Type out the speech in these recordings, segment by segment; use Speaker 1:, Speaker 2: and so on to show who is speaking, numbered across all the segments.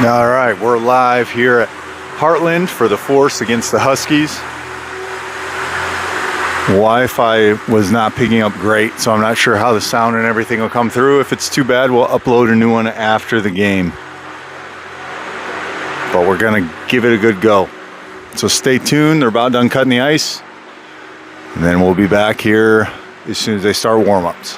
Speaker 1: All right, we're live here at Hartland for the Force against the Huskies. Wi-Fi was not picking up great, so I'm not sure how the sound and everything will come through. If it's too bad, we'll upload a new one after the game. But we're gonna give it a good go. So stay tuned, they're about done cutting the ice. And then we'll be back here as soon as they start warm-ups.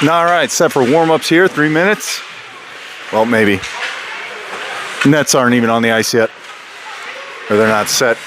Speaker 1: All right, set for warm-ups here, 3 minutes. Well, maybe. Nets aren't even on the ice yet, or they're not set.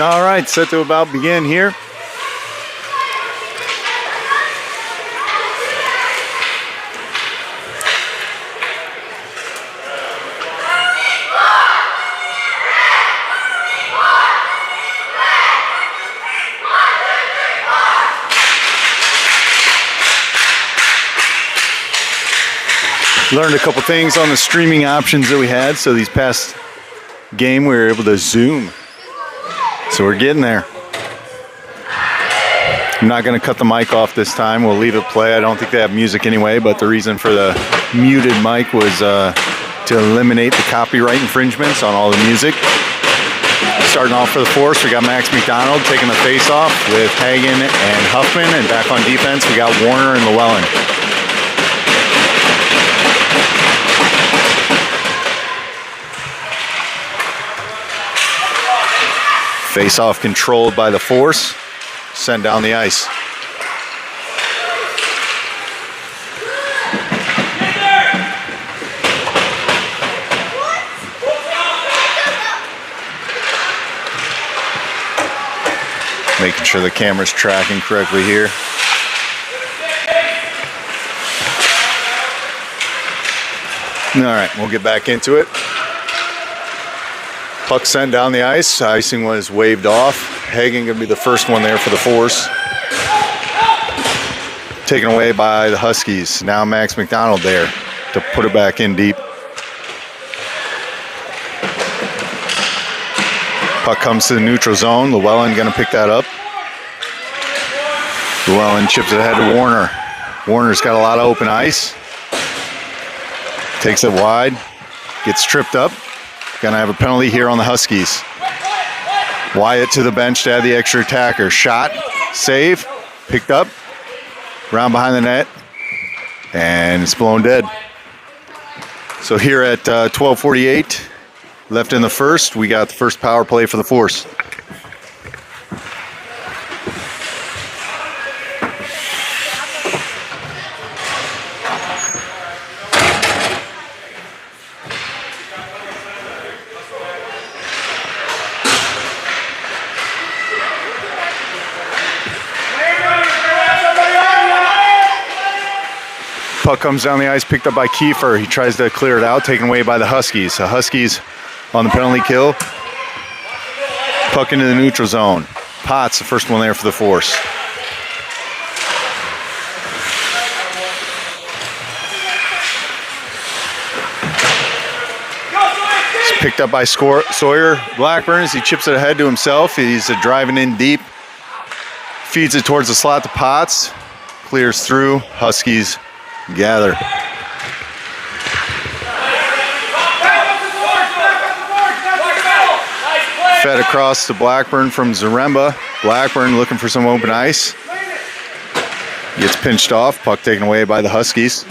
Speaker 1: All right, set to about begin here. Learned a couple things on the streaming options that we had. So these past game, we were able to zoom. So we're getting there. I'm not going to cut the mic off this time. We'll leave it play. I don't think they have music anyway, but the reason for the muted mic was to eliminate the copyright infringements on all the music. Starting off for the Force, we got Max McDonald taking the face-off with Hagen and Huffman, and back on defense, we got Warner and Llewellyn. Face-off controlled by the Force. Send down the ice. Making sure the camera's tracking correctly here. All right, we'll get back into it. Puck sent down the ice. Icing was waved off. Hagen going to be the first one there for the Force. Taken away by the Huskies. Now Max McDonald there to put it back in deep. Puck comes to the neutral zone. Llewellyn going to pick that up. Llewellyn chips it ahead to Warner. Warner's got a lot of open ice. Takes it wide. Gets tripped up. Going to have a penalty here on the Huskies. Wyatt to the bench to add the extra attacker. Shot. Save. Picked up. Round behind the net. And it's blown dead. So here at 12:48 left in the first, we got the first power play for the Force. Puck comes down the ice, picked up by Kiefer. He tries to clear it out, taken away by the Huskies. The Huskies on the penalty kill. Puck into the neutral zone. Potts, the first one there for the Force. It's picked up by Sawyer Blackburn as he chips it ahead to himself. He's driving in deep. Feeds it towards the slot to Potts. Clears through. Huskies gather. Fed across to Blackburn from Zaremba. Blackburn looking for some open ice. Gets pinched off. Puck taken away by the Huskies.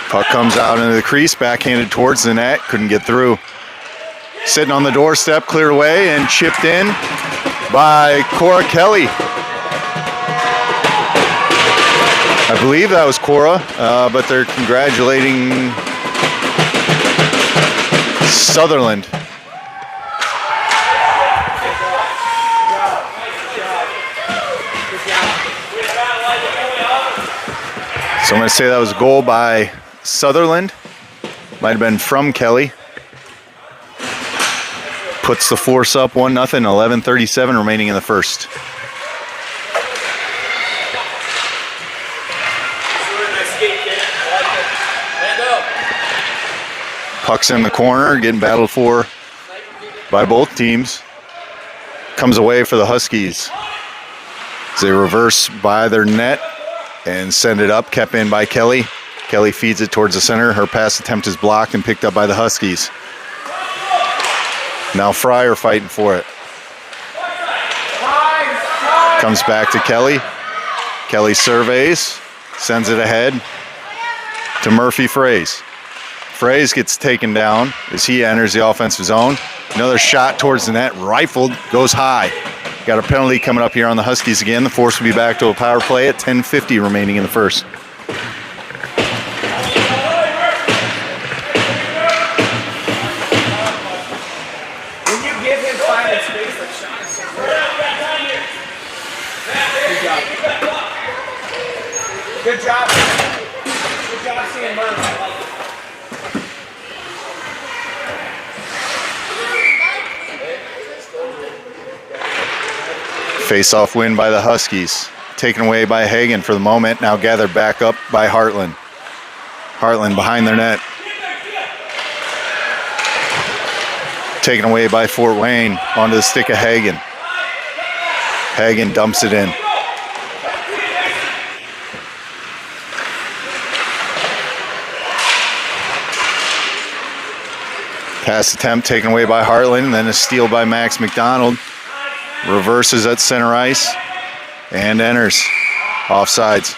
Speaker 1: Puck comes out into the crease, backhanded towards the net. Couldn't get through. Sitting on the doorstep, cleared away and chipped in by Cora Kelly. I believe that was Cora, but they're congratulating Sutherland. So I'm going to say that was a goal by Sutherland. Might have been from Kelly. Puts the Force up 1-0, 11:37 remaining in the first. Puck's in the corner, getting battled for by both teams. Comes away for the Huskies. As they reverse by their net and send it up, kept in by Kelly. Kelly feeds it towards the center. Her pass attempt is blocked and picked up by the Huskies. Now Fryer fighting for it. Comes back to Kelly. Kelly surveys, sends it ahead to Murphy Fraze. Fraze gets taken down as he enters the offensive zone. Another shot towards the net, rifled, goes high. Got a penalty coming up here on the Huskies again. The Force will be back to a power play at 10:50 remaining in the first.
Speaker 2: Good job. Good job seeing Murphy.
Speaker 1: Face-off win by the Huskies. Taken away by Hagen for the moment. Now gathered back up by Hartland. Hartland behind their net. Taken away by Fort Wayne onto the stick of Hagen. Hagen dumps it in. Pass attempt taken away by Hartland, and then a steal by Max McDonald. Reverses at center ice and enters. Offsides.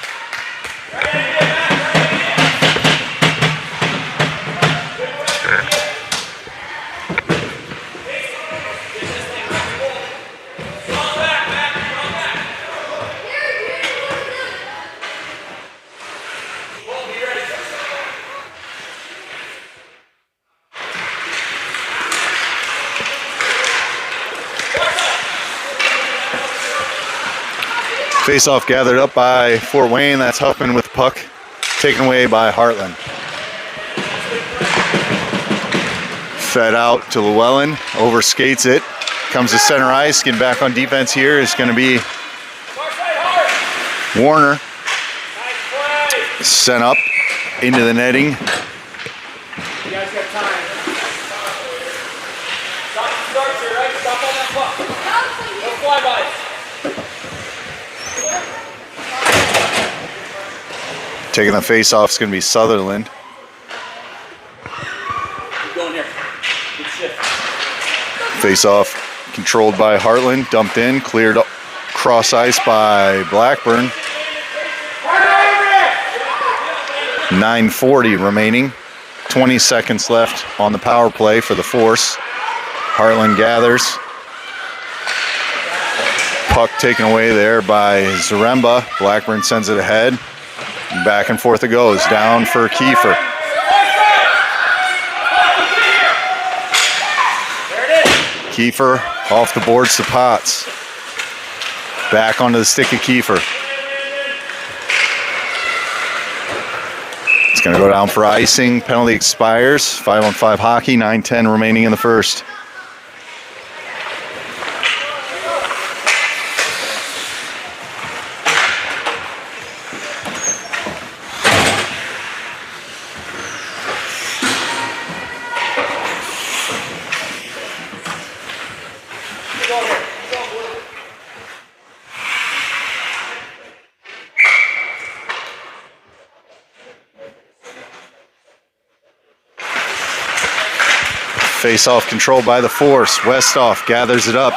Speaker 1: Face-off gathered up by Fort Wayne. That's Huffman with the puck. Taken away by Hartland. Fed out to Llewellyn, overskates it, comes to center ice, getting back on defense here is going to be Warner. Sent up into the netting.
Speaker 2: You guys got time. Start here, right? Stop on that puck. No flybys.
Speaker 1: Taking the face-off is going to be Sutherland.
Speaker 2: Keep going here. Good shift.
Speaker 1: Face-off controlled by Hartland, dumped in, cleared up cross ice by Blackburn. 9:40 remaining. 20 seconds left on the power play for the Force. Hartland gathers. Puck taken away there by Zaremba. Blackburn sends it ahead. Back and forth it goes. Down for Kiefer. Kiefer off the boards to Potts. Back onto the stick of Kiefer. It's going to go down for icing. Penalty expires. 5-on-5 hockey. 9:10 remaining in the first. Face-off controlled by the Force. Westoff gathers it up.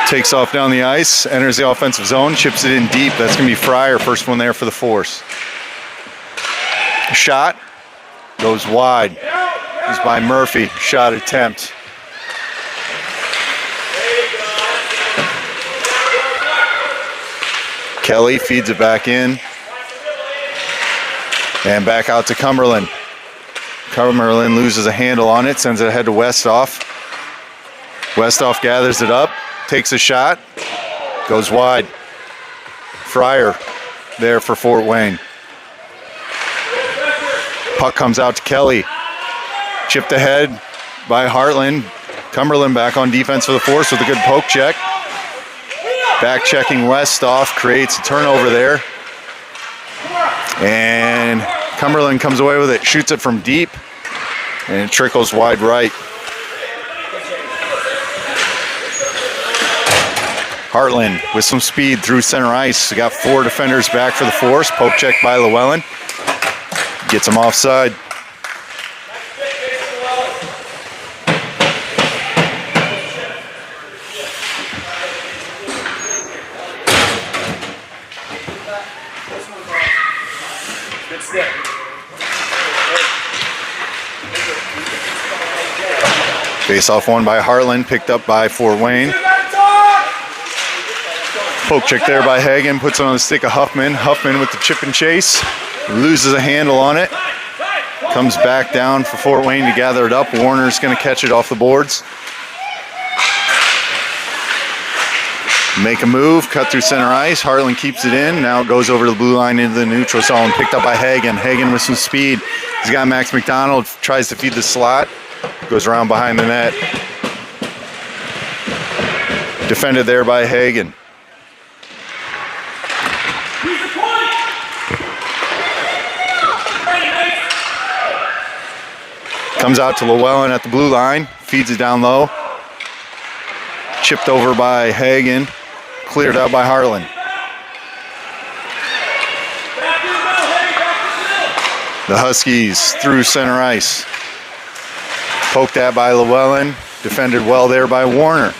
Speaker 1: Takes off down the ice, enters the offensive zone, chips it in deep. That's going to be Fryer, first one there for the Force. Shot goes wide. It's by Murphy. Shot attempt. Kelly feeds it back in. And back out to Cumberland. Cumberland loses a handle on it, sends it ahead to Westoff. Westoff gathers it up, takes a shot, goes wide. Fryer there for Fort Wayne. Puck comes out to Kelly. Chipped ahead by Hartland. Cumberland back on defense for the Force with a good poke check. Back checking Westoff, creates a turnover there. And Cumberland comes away with it, shoots it from deep, and it trickles wide right. Hartland with some speed through center ice. We got 4 defenders back for the Force. Poke check by Llewellyn. Gets him offside. Face-off won by Hartland, picked up by Fort Wayne. Poke check there by Hagen, puts it on the stick of Huffman. Huffman with the chip and chase, loses a handle on it. Comes back down for Fort Wayne to gather it up. Warner's going to catch it off the boards. Make a move, cut through center ice. Hartland keeps it in. Now it goes over the blue line into the neutral zone. Picked up by Hagen. Hagen with some speed. He's got Max McDonald, tries to feed the slot. Goes around behind the net. Defended there by Hagen. Comes out to Llewellyn at the blue line. Feeds it down low. Chipped over by Hagen. Cleared out by Hartland. The Huskies through center ice. Poked at by Llewellyn. Defended well there by Warner.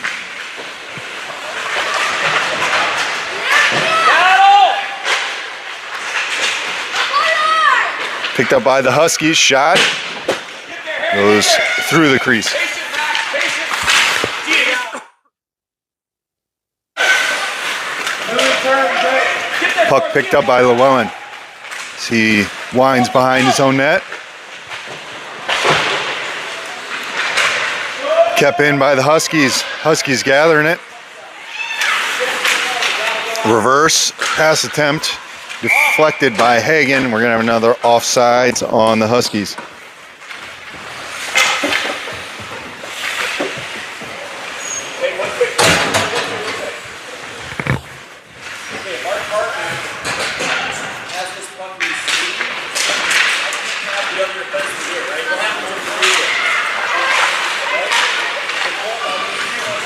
Speaker 1: Picked up by the Huskies. Shot. Goes through the crease. Puck picked up by Llewellyn. As he winds behind his own net. Kept in by the Huskies. Huskies gathering it. Reverse pass attempt. Deflected by Hagen. We're going to have another offsides on the Huskies.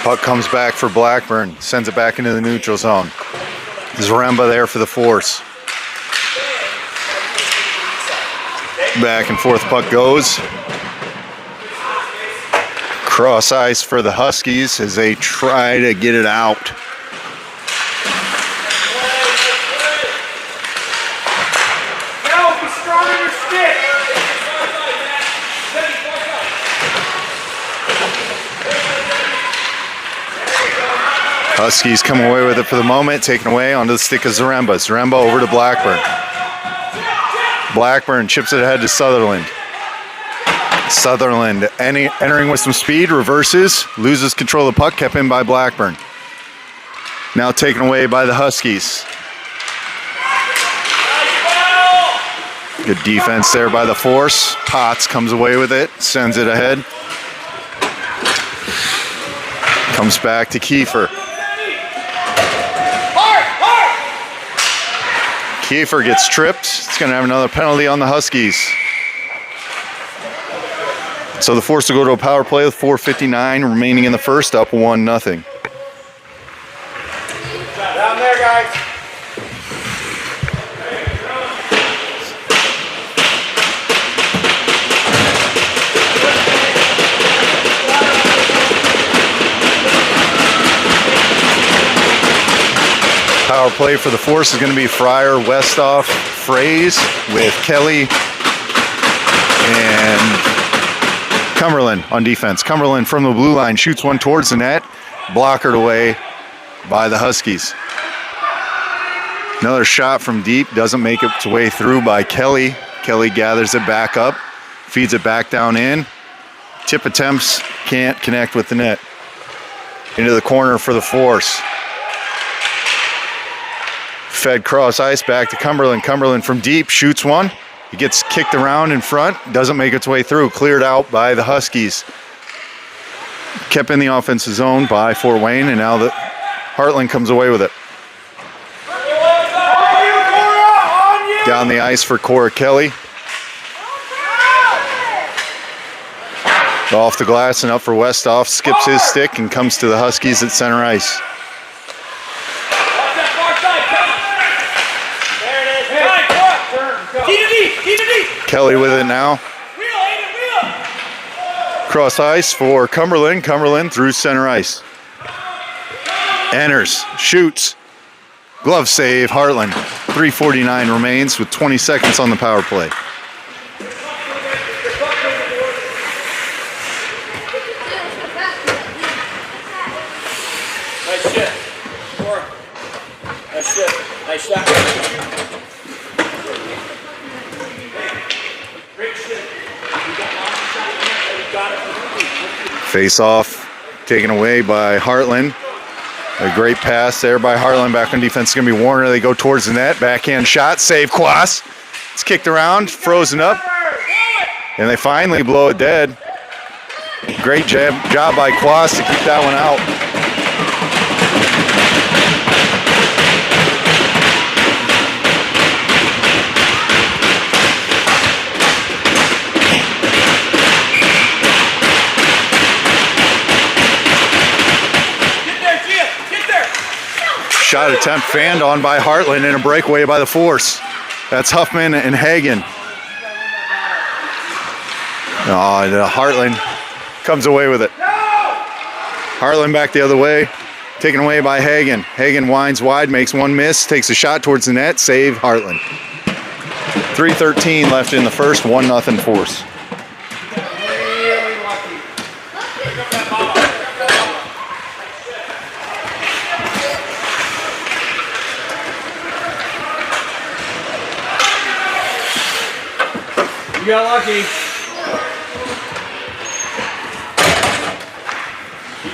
Speaker 1: Puck comes back for Blackburn, sends it back into the neutral zone. Zaremba there for the Force. Back and forth puck goes. Cross ice for the Huskies as they try to get it out. Huskies come away with it for the moment, taken away onto the stick of Zaremba. Zaremba over to Blackburn. Blackburn chips it ahead to Sutherland. Sutherland entering with some speed, reverses, loses control of the puck, kept in by Blackburn. Now taken away by the Huskies. Good defense there by the Force. Potts comes away with it, sends it ahead. Comes back to Kiefer. Kiefer gets tripped. It's going to have another penalty on the Huskies. So the Force will go to a power play with 4:59 remaining in the first, up 1-0.
Speaker 2: Down there, guys.
Speaker 1: Power play for the Force is going to be Fryer, Westhoff, Fraze with Kelly and Cumberland on defense. Cumberland from the blue line shoots one towards the net, blockered away by the Huskies. Another shot from deep, doesn't make its way through by Kelly. Kelly gathers it back up, feeds it back down in. Tip attempts, can't connect with the net. Into the corner for the Force. Fed cross ice back to Cumberland. Cumberland from deep shoots one. He gets kicked around in front, doesn't make its way through. Cleared out by the Huskies. Kept in the offensive zone by Fort Wayne, and now the Hartland comes away with it. Down the ice for Cora Kelly. Off the glass and up for Westhoff. Skips his stick and comes to the Huskies at center ice. Kelly with it now. Cross ice for Cumberland. Cumberland through center ice. Enters, shoots. Glove save, Hartland. 3:49 remains with 20 seconds on the power play.
Speaker 2: Nice shit. Nice shit. Nice shot.
Speaker 1: Face off, taken away by Hartland. A great pass there by Hartland. Back on defense is going to be Warner. They go towards the net. Backhand shot, save Quas. It's kicked around, frozen up. And they finally blow it dead. Great job by Quas to keep that one out. Shot attempt fanned on by Hartland and a breakaway by the Force. That's Huffman and Hagen. Hartland comes away with it. Hartland back the other way, taken away by Hagen. Hagen winds wide, makes one miss, takes a shot towards the net, save Hartland. 3:13 left in the first, 1-0 Force.
Speaker 2: You got lucky. You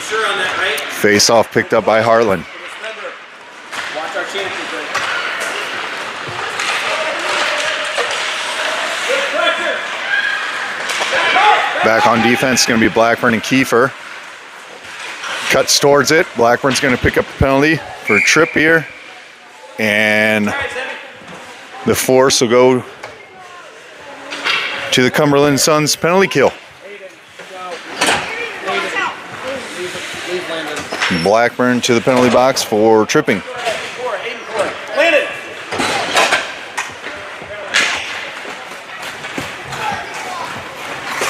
Speaker 2: sure on that, right?
Speaker 1: Face off picked up by Hartland.
Speaker 2: Watch our chances, right?
Speaker 1: Back on defense is going to be Blackburn and Kiefer. Cuts towards it. Blackburn's going to pick up a penalty for a trip here. And the Force will go to the Cumberland Suns penalty kill.
Speaker 2: Leave Landon.
Speaker 1: Blackburn to the penalty box for tripping.
Speaker 2: Landon.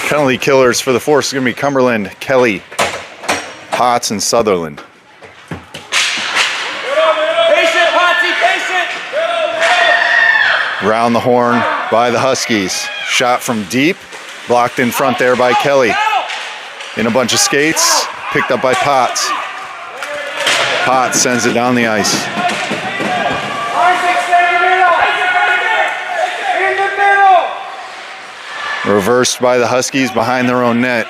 Speaker 1: Penalty killers for the Force is going to be Cumberland, Kelly, Potts, and Sutherland.
Speaker 2: Patient, Potsy, patient.
Speaker 1: Round the horn by the Huskies. Shot from deep, blocked in front there by Kelly. In a bunch of skates, picked up by Potts. Potts sends it down the ice.
Speaker 2: In the middle.
Speaker 1: Reversed by the Huskies behind their own net.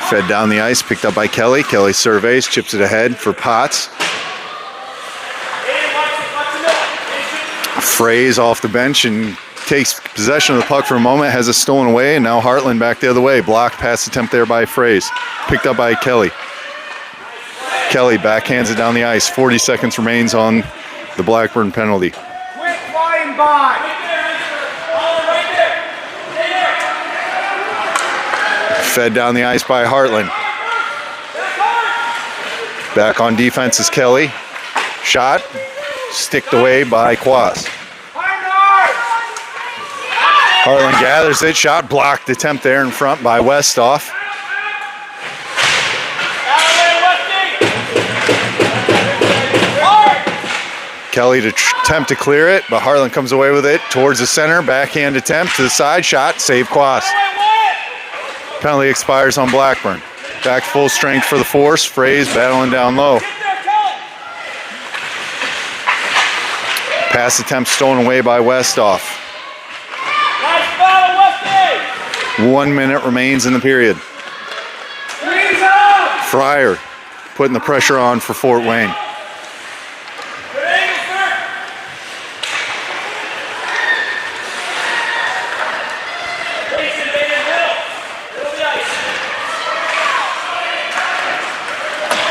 Speaker 1: Fed down the ice, picked up by Kelly. Kelly surveys, chips it ahead for Potts. Frays off the bench and takes possession of the puck for a moment, has it stolen away, and now Hartland back the other way. Blocked pass attempt there by Frays. Picked up by Kelly. Kelly backhands it down the ice. 40 seconds remains on the Blackburn penalty.
Speaker 2: Quick flying by.
Speaker 1: Fed down the ice by Hartland. Back on defense is Kelly. Shot. Sticked away by Quas. Hartland gathers it. Shot blocked. Attempt there in front by Westhoff. Kelly to attempt to clear it, but Hartland comes away with it towards the center. Backhand attempt to the side. Shot. Save Quas. Penalty expires on Blackburn. Back full strength for the Force. Frays battling down low. Pass attempt stolen away by Westhoff. 1 minute remains in the period. Fryer putting the pressure on for Fort Wayne.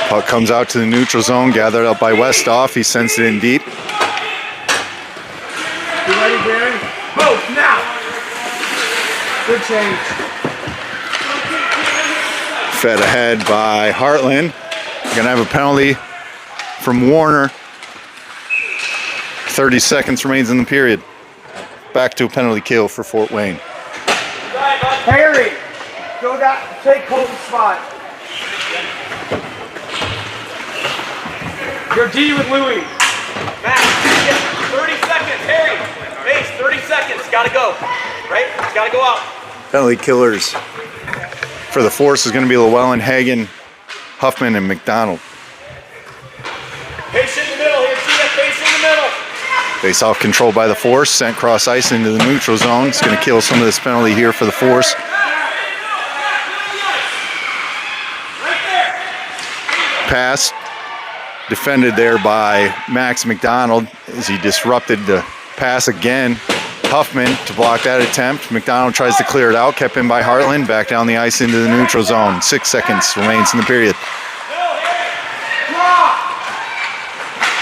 Speaker 1: Puck comes out to the neutral zone, gathered up by Westhoff. He sends it in deep.
Speaker 2: You ready, Barry? Move now. Good change.
Speaker 1: Fed ahead by Hartland. Gonna have a penalty from Warner. 30 seconds remains in the period. Back to a penalty kill for Fort Wayne.
Speaker 2: Harry, go down, take Colton's spot. You're D with Louie.
Speaker 3: Max, 30 seconds. Harry, Mace, 30 seconds. Gotta go. Right? It's gotta go out.
Speaker 1: Penalty killers for the Force is going to be Llewellyn, Hagen, Huffman, and McDonald.
Speaker 3: Patient in the middle here. TF, patient in the middle.
Speaker 1: Face off control by the Force, sent cross ice into the neutral zone. It's going to kill some of this penalty here for the Force. Pass defended there by Max McDonald as he disrupted the pass again. Huffman to block that attempt. McDonald tries to clear it out, kept in by Hartland. Back down the ice into the neutral zone. 6 seconds remains in the period.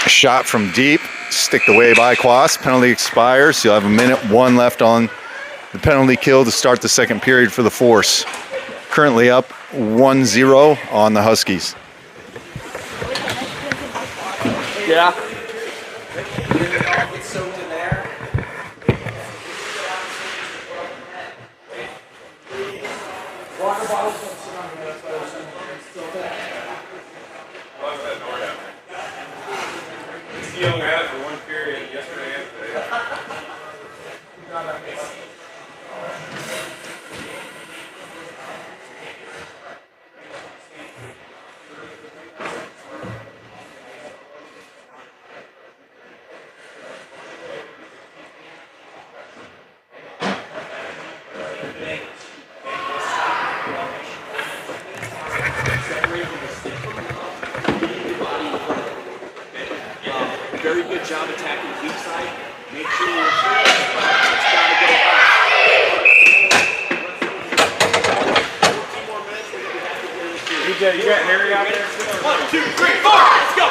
Speaker 1: A shot from deep, sticked away by Quas. Penalty expires. You'll have 1:01 left on the penalty kill to start the second period for the Force. Currently up 1-0 on the Huskies.
Speaker 3: Yeah.
Speaker 2: He only had it for one period yesterday and today.
Speaker 3: Very good job attacking the weak side. Make sure you're it's gotta go up. 14 more minutes, we're gonna have to get this through.
Speaker 2: You got Harry out there?
Speaker 3: 1, 2, 3, 4, let's go!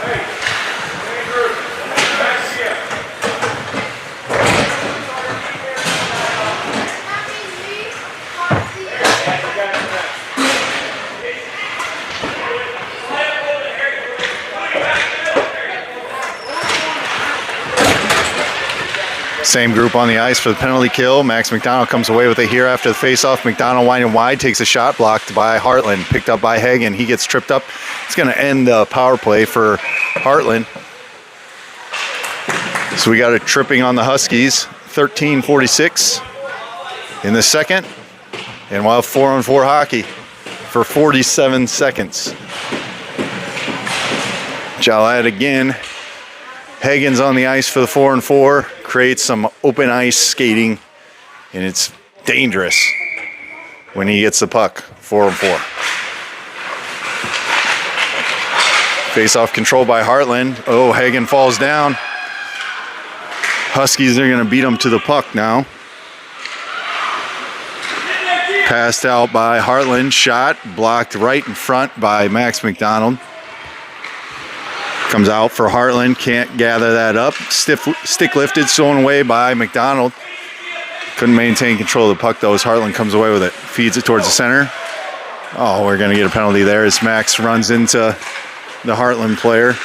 Speaker 2: Hey, Andrew, back here.
Speaker 1: Same group on the ice for the penalty kill. Max McDonald comes away with it here after the faceoff. McDonald winding wide, takes a shot, blocked by Hartland, picked up by Hagen. He gets tripped up. It's going to end the power play for Hartland. So we got a tripping on the Huskies. 13:46 in the second. And we'll have 4-on-4 hockey for 47 seconds. Jalad again. Hagen's on the ice for the 4-on-4, creates some open ice skating, and it's dangerous when he gets the puck. 4-on-4. Face-off control by Hartland. Oh, Hagen falls down. Huskies are going to beat him to the puck now. Passed out by Hartland, shot, blocked right in front by Max McDonald. Comes out for Hartland, can't gather that up. Stick lifted, stolen away by McDonald. Couldn't maintain control of the puck though as Hartland comes away with it. Feeds it towards the center. Oh, we're going to get a penalty there as Max runs into the Hartland player.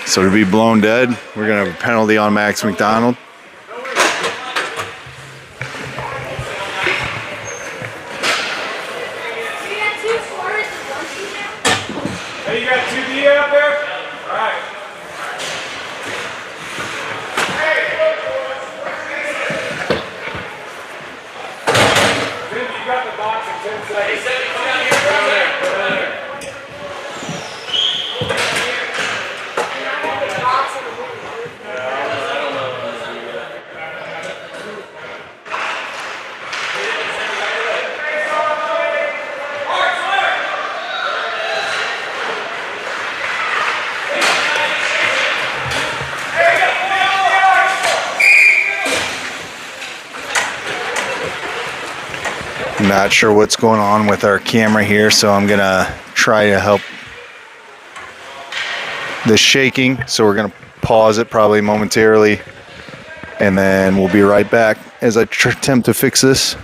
Speaker 1: So to be blown dead, we're going to have a penalty on Max McDonald.
Speaker 2: Hey, you got 2D out there? All right. Tim, you got the box in 10 seconds. Down there.
Speaker 1: Not sure what's going on with our camera here, so I'm gonna try to help the shaking. So we're gonna pause it probably momentarily, and then we'll be right back as I attempt to fix this.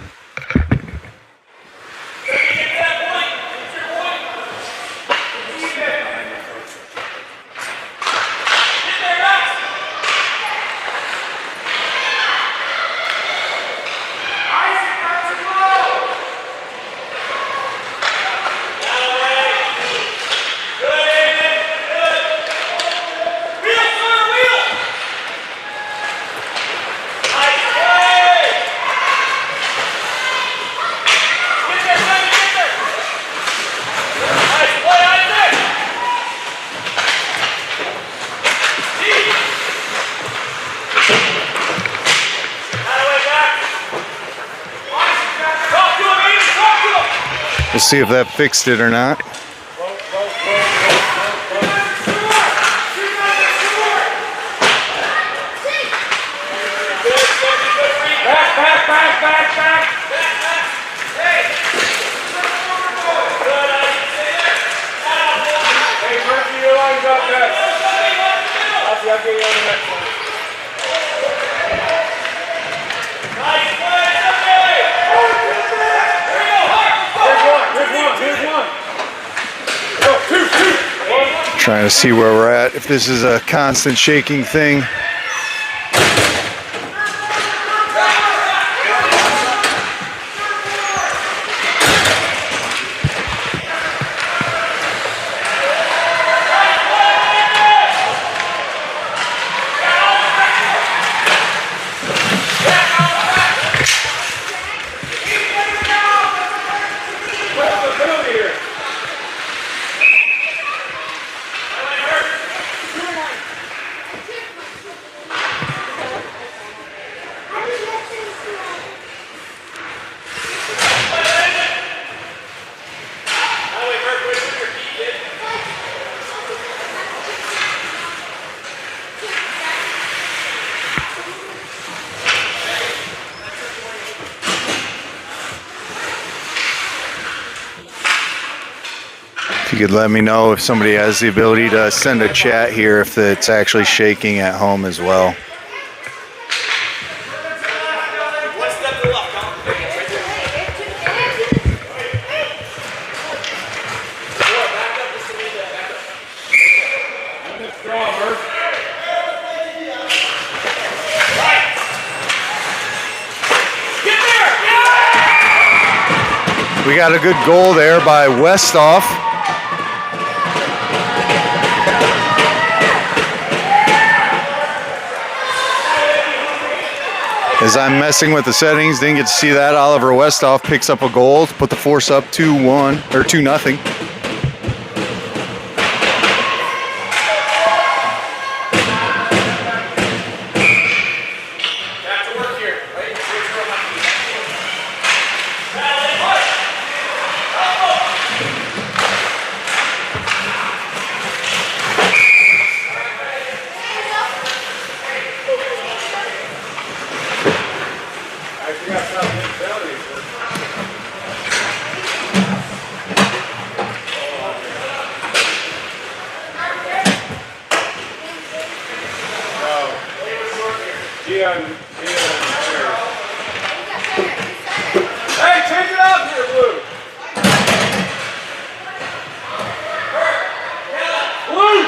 Speaker 1: We'll see if that fixed it or not.
Speaker 2: Back. Hey, Murphy, your line's up next. I'll get you on the next one. Here's one. Go, two.
Speaker 1: Trying to see where we're at, if this is a constant shaking thing. If you could let me know if somebody has the ability to send a chat here if it's actually shaking at home as well.
Speaker 3: One step to the left, Colin. Back up just a little bit. Back up.
Speaker 2: Strong, Murph.
Speaker 1: We got a good goal there by Westhoff. As I'm messing with the settings, didn't get to see that. Oliver Westhoff picks up a goal to put the Force up 2-1 or 2-0.
Speaker 2: Hey, change it up here, Blue. Blue.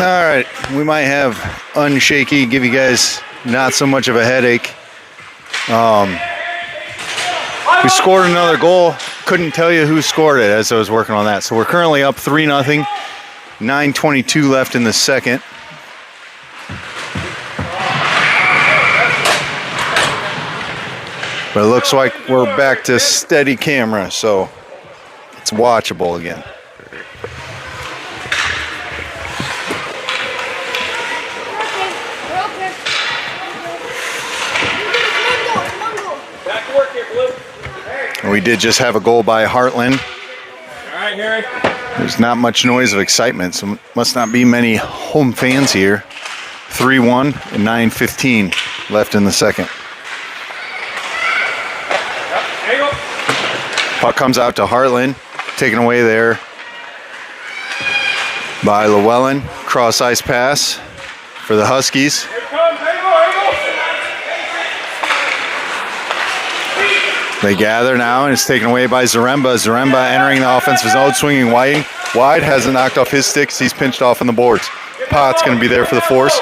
Speaker 1: All right, we might have unshaky, give you guys not so much of a headache. We scored another goal. Couldn't tell you who scored it as I was working on that. So we're currently up 3-0. 9:22 left in the second. But it looks like we're back to steady camera, so it's watchable again. We did just have a goal by Hartland.
Speaker 2: All right, Harry.
Speaker 1: There's not much noise of excitement, so must not be many home fans here. 3-1 and 9:15 left in the second. Puck comes out to Hartland, taken away there by Llewellyn. Cross ice pass for the Huskies.
Speaker 2: Here it comes. Angle.
Speaker 1: They gather now, and it's taken away by Zaremba. Zaremba entering the offensive zone, swinging wide. Wide hasn't knocked off his sticks. He's pinched off on the boards. Potts going to be there for the Force.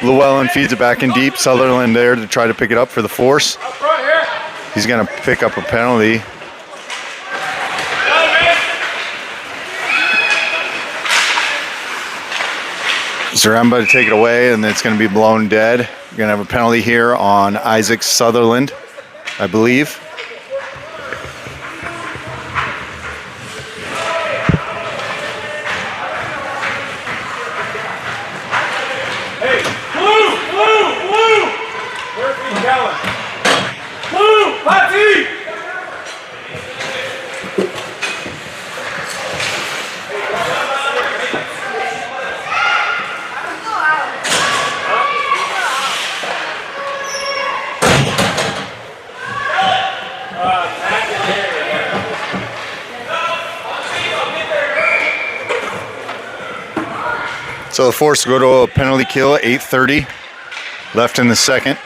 Speaker 1: Llewellyn feeds it back in deep. Sutherland there to try to pick it up for the Force.
Speaker 2: Up front here.
Speaker 1: He's going to pick up a penalty. Zaremba to take it away, and it's going to be blown dead. You're going to have a penalty here on Isaac Sutherland, I believe.
Speaker 2: Hey, Blue. Where's he yelling? Blue, Patty.
Speaker 1: So the Force will go to a penalty kill at 8:30 left in the second.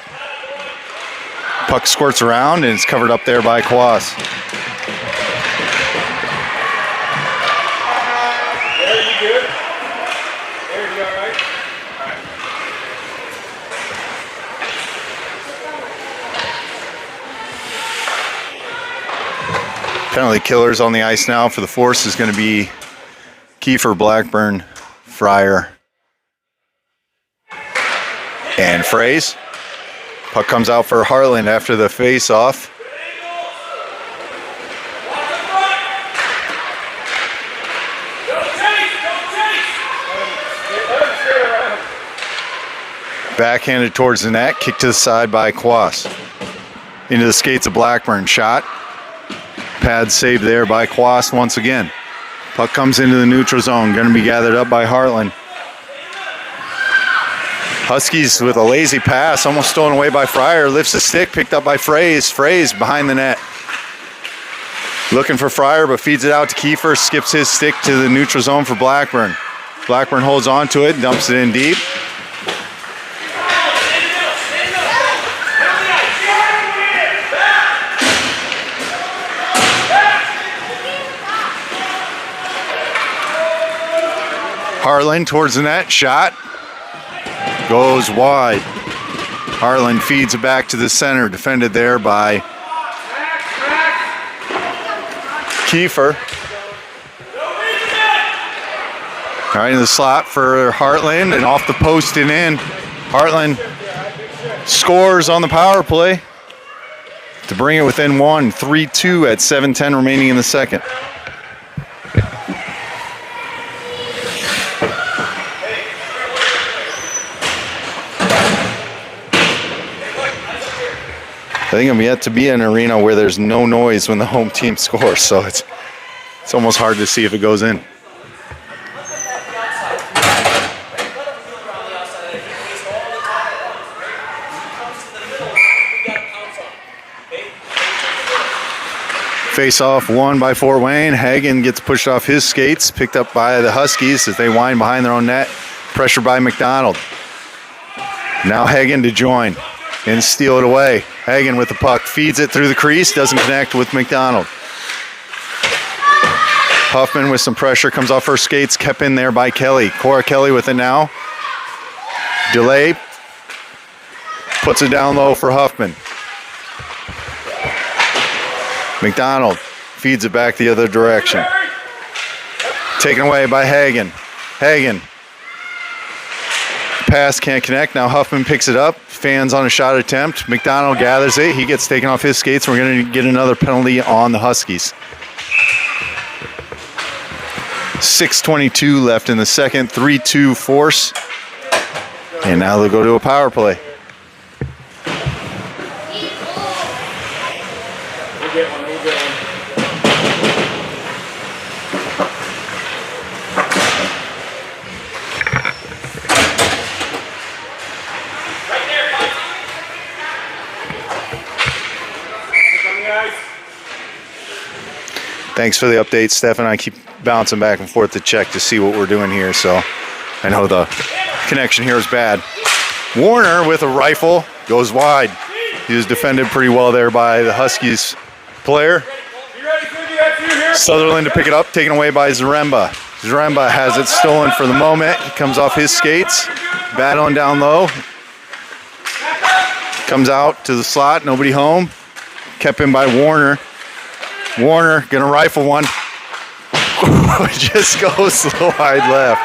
Speaker 1: Puck squirts around and it's covered up there by Kwas.
Speaker 2: There, you good? There, you all right?
Speaker 1: Penalty killers on the ice now for the Force is going to be Kiefer, Blackburn, Fryer, and Fraze. Puck comes out for Hartland after the face-off. Backhanded towards the net, kicked to the side by Kwas. Into the skates of Blackburn, shot. Pad saved there by Kwas once again. Puck comes into the neutral zone, going to be gathered up by Hartland. Huskies with a lazy pass, almost stolen away by Fryer, lifts the stick, picked up by Fraze. Fraze behind the net. Looking for Fryer, but feeds it out to Kiefer, skips his stick to the neutral zone for Blackburn. Blackburn holds on to it, dumps it in deep. Hartland towards the net, shot. Goes wide. Hartland feeds it back to the center, defended there by Kiefer. Right in the slot for Hartland and off the post and in. Hartland scores on the power play to bring it within one, 3-2 at 7:10 remaining in the second. I think I'm yet to be in an arena where there's no noise when the home team scores, so it's almost hard to see if it goes in. Face-off won by Fort Wayne. Hagen gets pushed off his skates, picked up by the Huskies as they wind behind their own net. Pressure by McDonald. Now Hagen to join and steal it away. Hagen with the puck, feeds it through the crease, doesn't connect with McDonald. Huffman with some pressure, comes off her skates, kept in there by Kelly. Cora Kelly with it now. Delay, puts it down low for Huffman. McDonald feeds it back the other direction. Taken away by Hagen. Hagen. Pass can't connect. Now Huffman picks it up. Fans on a shot attempt. McDonald gathers it. He gets taken off his skates. We're going to get another penalty on the Huskies. 6:22 left in the second. 3-2 Force. And now they'll go to a power play.
Speaker 2: We'll get one.
Speaker 1: Thanks for the update, Stefan. I keep bouncing back and forth to check to see what we're doing here, so I know the connection here is bad. Warner with a rifle goes wide. He was defended pretty well there by the Huskies player. Sutherland to pick it up, taken away by Zaremba. Zaremba has it stolen for the moment. He comes off his skates, battling down low. Comes out to the slot, nobody home. Kept in by Warner. Warner gonna rifle one. It just goes wide left.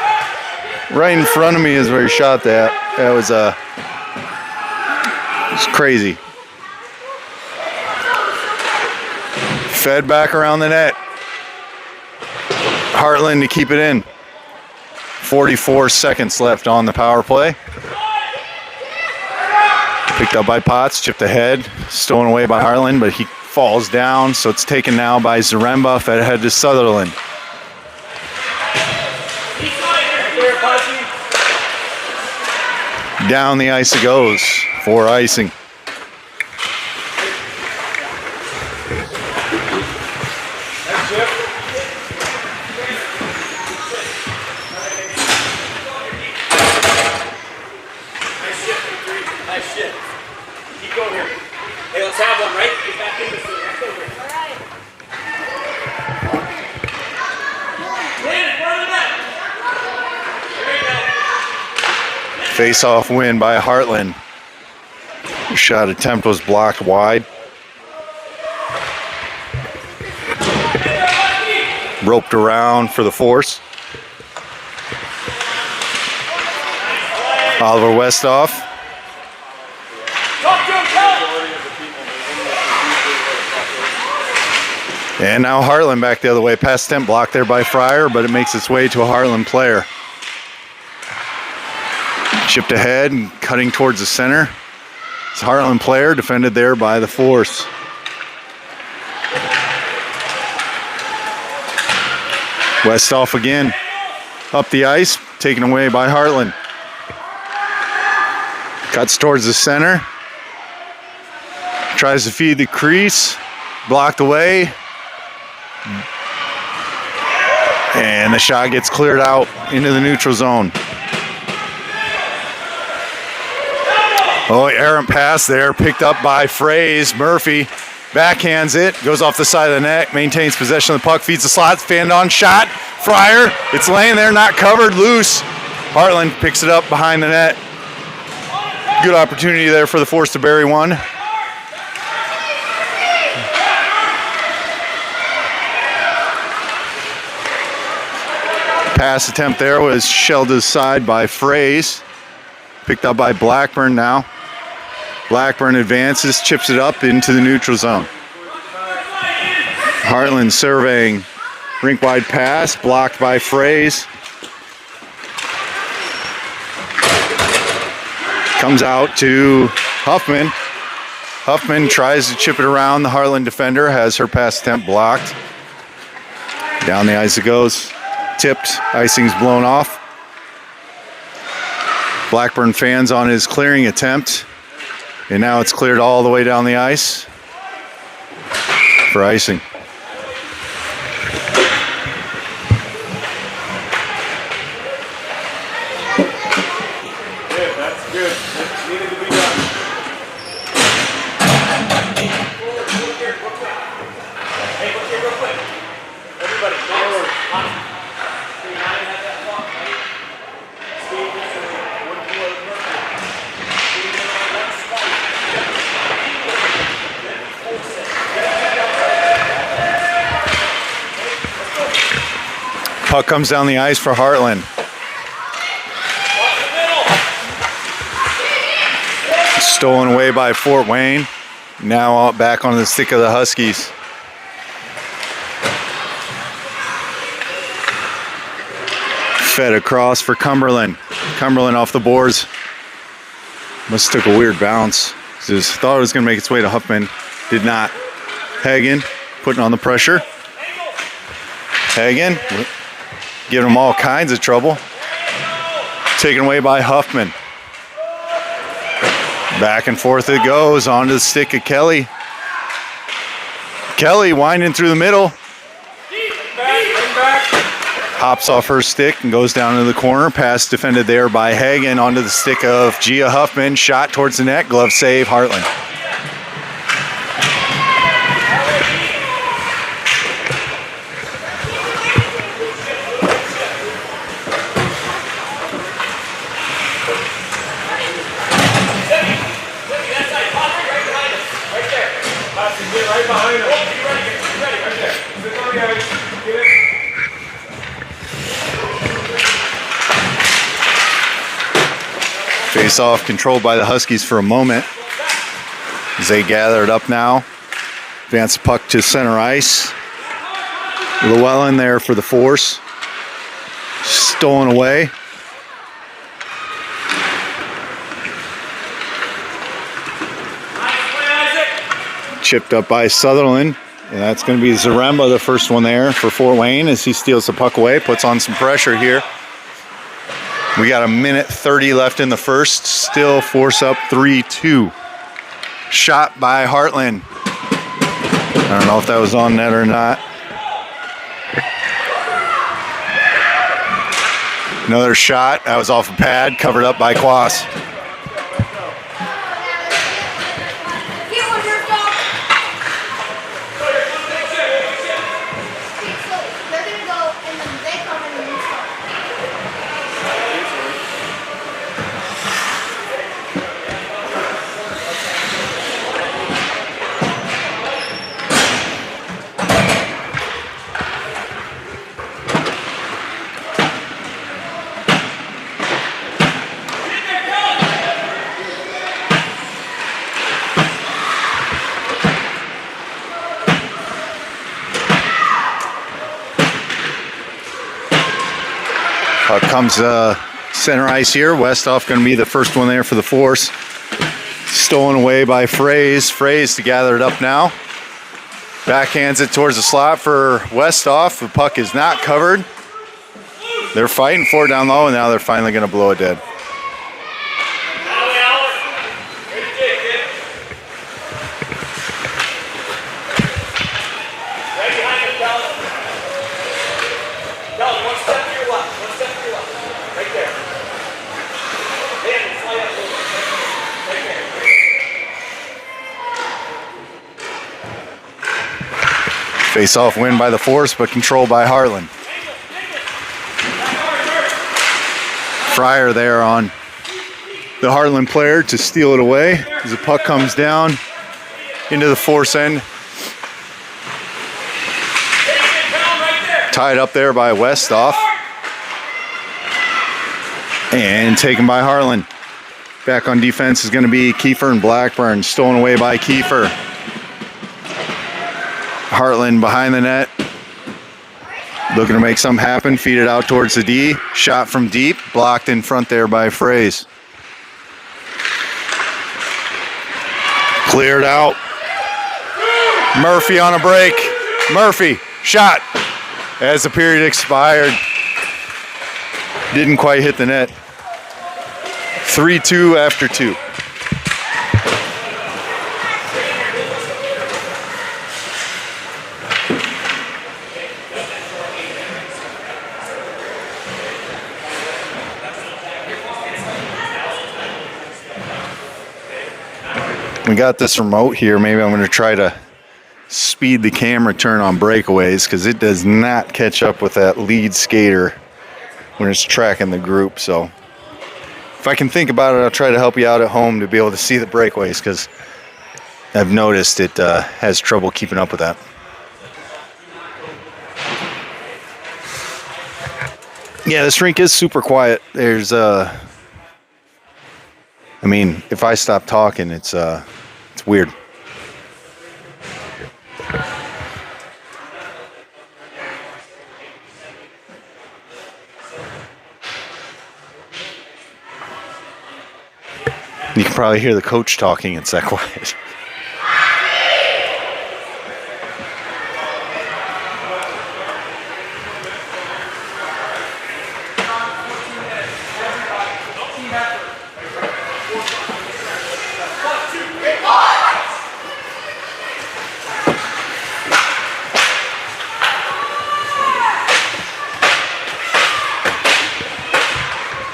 Speaker 1: Right in front of me is where he shot that. That was it's crazy. Fed back around the net. Hartland to keep it in. 44 seconds left on the power play. Picked up by Potts, chipped ahead, stolen away by Hartland, but he falls down, so it's taken now by Zaremba, fed ahead to Sutherland. Down the ice it goes for icing.
Speaker 3: Nice shit. Keep going here. Hey, let's have one, right? Get back in this thing. Let's go here.
Speaker 1: Face-off win by Hartland. Shot attempt was blocked wide. Roped around for the force. Oliver Westhoff. And now Hartland back the other way. Pass attempt blocked there by Fryer, but it makes its way to a Hartland player. Chipped ahead and cutting towards the center. It's a Hartland player defended there by the force. Westhoff again. Up the ice, taken away by Hartland. Cuts towards the center. Tries to feed the crease. Blocked away. And the shot gets cleared out into the neutral zone. Oh, errant pass there, picked up by Fraze. Murphy backhands it, goes off the side of the net, maintains possession of the puck, feeds the slot, fan on shot. Fryer, it's laying there, not covered, loose. Hartland picks it up behind the net. Good opportunity there for the force to bury one. Pass attempt there was shelled to the side by Fraze. Picked up by Blackburn now. Blackburn advances, chips it up into the neutral zone. Hartland surveying. Rink-wide pass, blocked by Fraze. Comes out to Huffman. Huffman tries to chip it around. The Hartland defender has her pass attempt blocked. Down the ice it goes. Tipped, icing's blown off. Blackburn fans on his clearing attempt. And now it's cleared all the way down the ice for icing.
Speaker 2: Yeah, that's good. It needed to be done.
Speaker 3: Hey, look here real quick. Everybody, forward.
Speaker 1: Puck comes down the ice for Hartland. Stolen away by Fort Wayne. Now back on the stick of the Huskies. Fed across for Cumberland. Cumberland off the boards. Must have took a weird bounce. Just thought it was going to make its way to Huffman. Did not. Hagen putting on the pressure. Hagen giving them all kinds of trouble. Taken away by Huffman. Back and forth it goes onto the stick of Kelly. Kelly winding through the middle. Hops off her stick and goes down into the corner. Pass defended there by Hagen onto the stick of Gia Huffman. Shot towards the net. Glove save, Hartland.
Speaker 2: Right behind him. Get ready right there. Sit on the ice. Get it.
Speaker 1: Face-off controlled by the Huskies for a moment. As they gather it up now. Advance the puck to center ice. Llewellyn there for the force. Stolen away. Chipped up by Sutherland. And that's going to be Zaremba, the first one there for Fort Wayne as he steals the puck away, puts on some pressure here. We got 1:30 left in the first. Still force up 3-2. Shot by Hartland. I don't know if that was on net or not. Another shot. That was off a pad, covered up by Quas. Puck comes center ice here. Westhoff going to be the first one there for the Force. Stolen away by Fraze. Fraze to gather it up now. Backhands it towards the slot for Westhoff. The puck is not covered. They're fighting for it down low, and now they're finally going to blow it dead. Face-off win by the Force, but controlled by Hartland. Fryer there on the Hartland player to steal it away as the puck comes down into the Force end. Tied up there by Westhoff. And taken by Hartland. Back on defense is going to be Kiefer and Blackburn. Stolen away by Kiefer. Hartland behind the net. Looking to make something happen. Feed it out towards the D. Shot from deep. Blocked in front there by Fraze. Cleared out. Murphy on a break. Murphy. Shot. As the period expired. Didn't quite hit the net. 3-2 after 2. We got this remote here. Maybe I'm going to try to speed the camera turn on breakaways because it does not catch up with that lead skater when it's tracking the group. So if I can think about it, I'll try to help you out at home to be able to see the breakaways because I've noticed it has trouble keeping up with that. Yeah, this rink is super quiet. There's I mean, if I stop talking, it's weird. You can probably hear the coach talking. It's that quiet.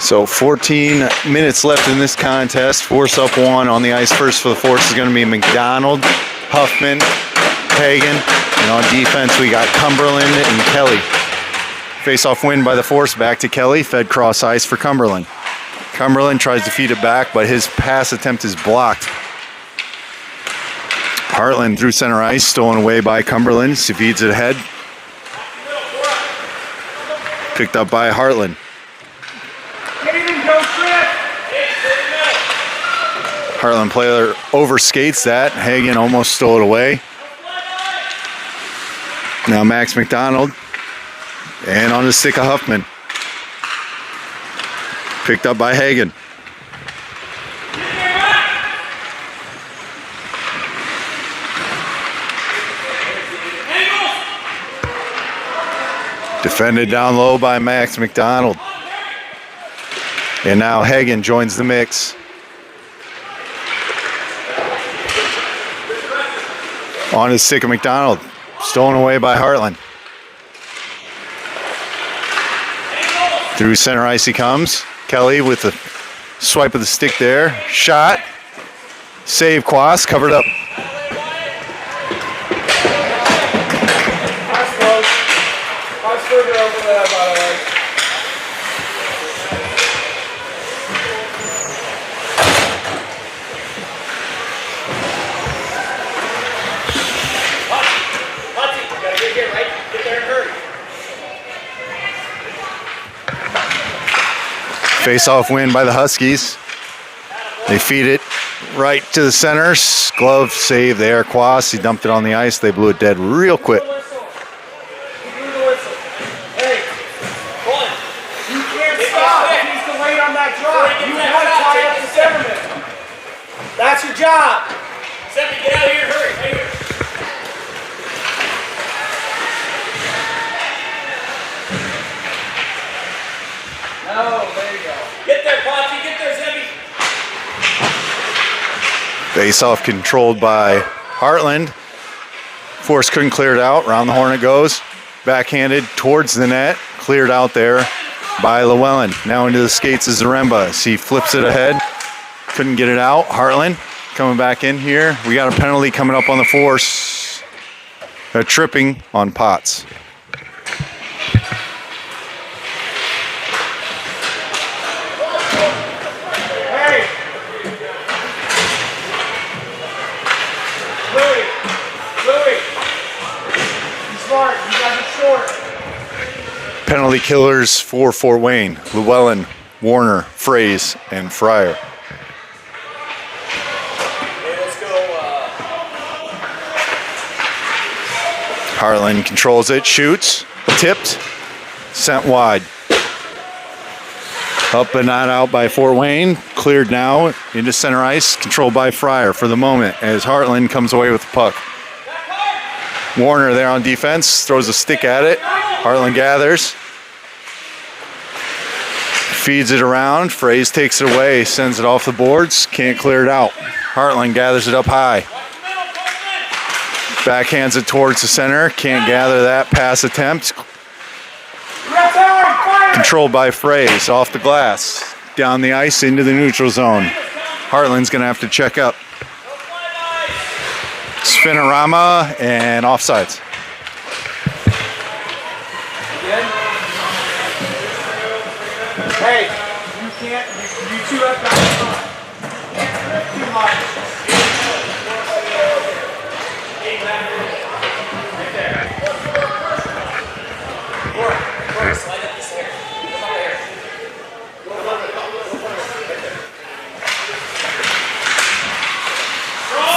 Speaker 1: So 14 minutes left in this contest. Force up 1 on the ice. First for the Force is going to be McDonald, Huffman, Hagen. And on defense, we got Cumberland and Kelly. Face-off win by the Force. Back to Kelly. Fed cross ice for Cumberland. Cumberland tries to feed it back, but his pass attempt is blocked. Hartland through center ice. Stolen away by Cumberland. He feeds it ahead. Picked up by Hartland. Hartland player overskates that. Hagen almost stole it away. Now Max McDonald. And on the stick of Huffman. Picked up by Hagen. Defended down low by Max McDonald. And now Hagen joins the mix. On his stick of McDonald. Stolen away by Hartland. Through center ice he comes. Kelly with the swipe of the stick there. Shot. Save Quas. Covered up.
Speaker 2: That's close. I was further over that, by the way.
Speaker 1: Face-off win by the Huskies. They feed it right to the center. Glove save there. Quas, he dumped it on the ice. They blew it dead real quick.
Speaker 2: Hey, you can't
Speaker 3: That's your job.
Speaker 2: Seven, get out of here, hurry, right here.
Speaker 3: No, there you go.
Speaker 2: Get there, Potsy, get there, Zebby.
Speaker 1: Face-off controlled by Hartland. Force couldn't clear it out. Round the horn it goes. Backhanded towards the net. Cleared out there by Llewellyn. Now into the skates is Zaremba. He flips it ahead. Couldn't get it out. Hartland coming back in here. We got a penalty coming up on the force. A tripping on Potts.
Speaker 3: Hey! Louie! Be smart, you guys are short.
Speaker 1: Penalty killers for Fort Wayne. Llewellyn, Warner, Fraze, and Fryer.
Speaker 3: Hey, let's go.
Speaker 1: Hartland controls it, shoots, tipped, sent wide. Up and not out by Fort Wayne. Cleared now into center ice, controlled by Fryer for the moment as Hartland comes away with the puck. Warner there on defense, throws a stick at it. Hartland gathers. Feeds it around. Fraze takes it away, sends it off the boards, can't clear it out. Hartland gathers it up high. Backhands it towards the center, can't gather that pass attempt. Controlled by Fraze, off the glass, down the ice into the neutral zone. Hartland's gonna have to check up. Spinorama and offsides.
Speaker 3: Hey, you can't, you two have got too much.
Speaker 2: Slide up this hair. Come over here.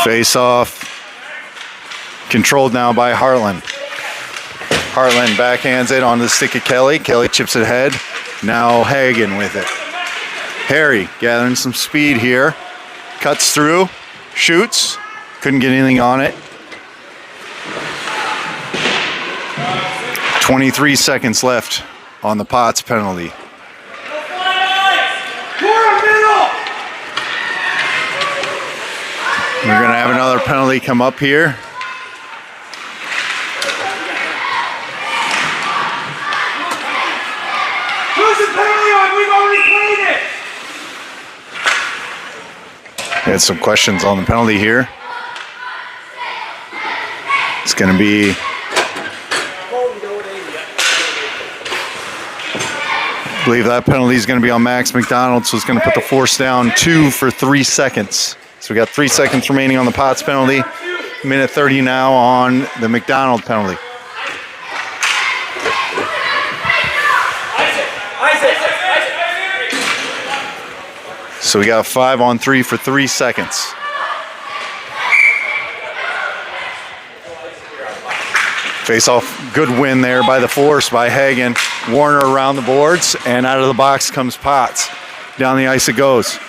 Speaker 1: Face off. Controlled now by Hartland. Hartland backhands it on the stick of Kelly. Kelly chips it ahead. Now Hagen with it. Harry gathering some speed here. Cuts through. Shoots. Couldn't get anything on it. 23 seconds left on the Potts penalty. We're going to have another penalty come up here.
Speaker 3: Who's the penalty on? We've already played it!
Speaker 1: Had some questions on the penalty here. It's going to be I believe that penalty is going to be on Max McDonald, so it's going to put the force down 2 for 3 seconds. So we got 3 seconds remaining on the Potts penalty. Minute 30 now on the McDonald penalty. So we got 5-on-3 for 3 seconds. Face off, good win there by the force by Hagen. Warner around the boards, and out of the box comes Potts. Down the ice it goes.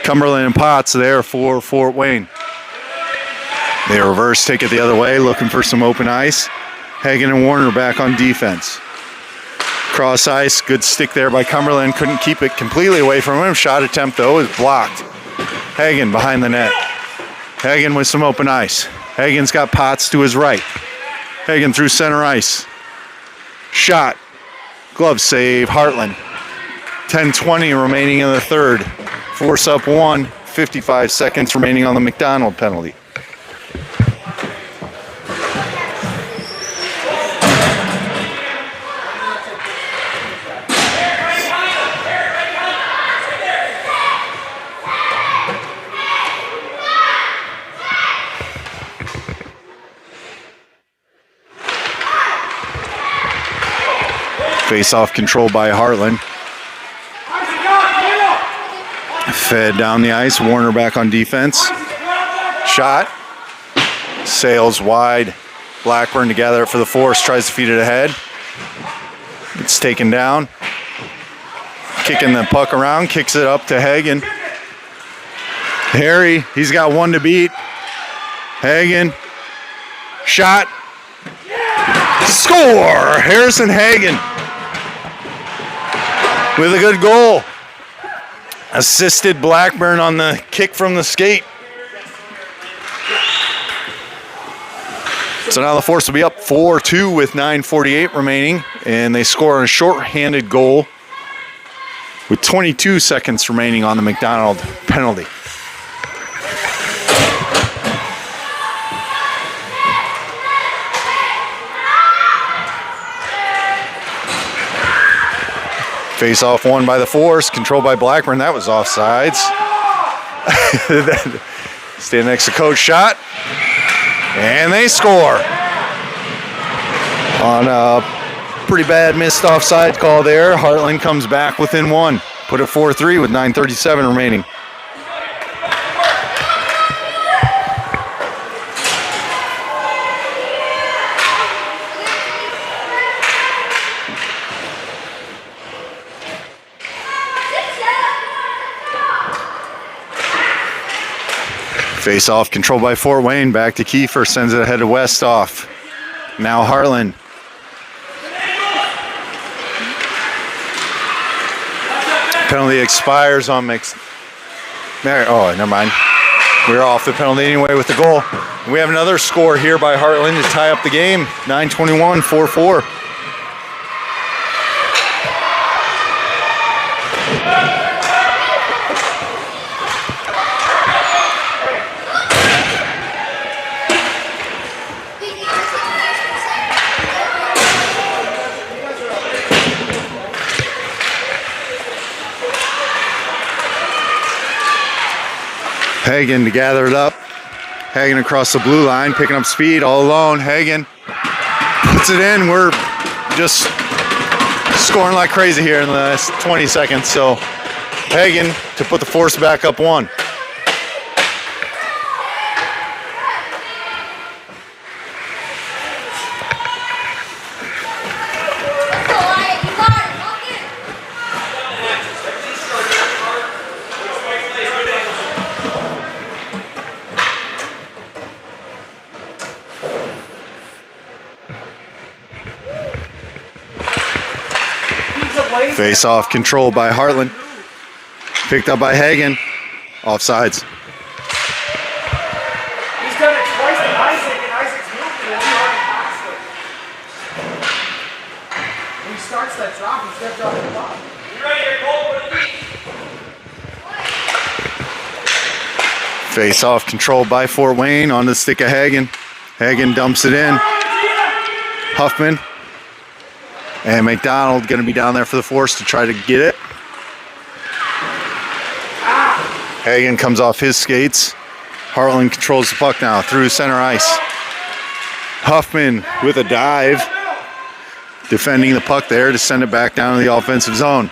Speaker 1: Cumberland and Potts there for Fort Wayne. They reverse, take it the other way, looking for some open ice. Hagen and Warner back on defense. Cross ice, good stick there by Cumberland. Couldn't keep it completely away from him. Shot attempt, though, is blocked. Hagen behind the net. Hagen with some open ice. Hagen's got Potts to his right. Hagen through center ice. Shot. Glove save, Hartland. 10:20 remaining in the third. Force up 1, 55 seconds remaining on the McDonald penalty. Face-off controlled by Hartland. Fed down the ice. Warner back on defense. Shot. Sails wide. Blackburn to gather it for the force. Tries to feed it ahead. It's taken down. Kicking the puck around. Kicks it up to Hagen. Harry, he's got one to beat. Hagen, shot, score! Harrison Hagen with a good goal. Assisted Blackburn on the kick from the skate. So now the Force will be up 4-2 with 9:48 remaining, and they score on a short-handed goal with 22 seconds remaining on the McDonald penalty. Face-off won by the Force, controlled by Blackburn. That was offsides. Stand next to coach, shot, and they score. On a pretty bad missed offside call there, Hartland comes back within one. Put it 4-3 with 9:37 remaining. Face-off controlled by Fort Wayne. Back to Kiefer. Sends it ahead to Westoff. Now Hartland. Penalty expires on oh, never mind. We're off the penalty anyway with the goal. We have another score here by Hartland to tie up the game. 9:21, 4-4. Hagen to gather it up. Hagen across the blue line, picking up speed all alone. Hagen puts it in. We're just scoring like crazy here in the last 20 seconds. So Hagen to put the Force back up one. Face-off controlled by Hartland. Picked up by Hagen. Offsides.
Speaker 2: He's done it twice to Isaac, and Isaac's moving, and he already passed it. When he starts that drop, he steps off the bottom. You ready to goal for the beat?
Speaker 1: Face-off controlled by Fort Wayne on the stick of Hagen. Hagen dumps it in. Huffman. And McDonald going to be down there for the Force to try to get it. Hagen comes off his skates. Hartland controls the puck now through center ice. Huffman with a dive. Defending the puck there to send it back down to the offensive zone.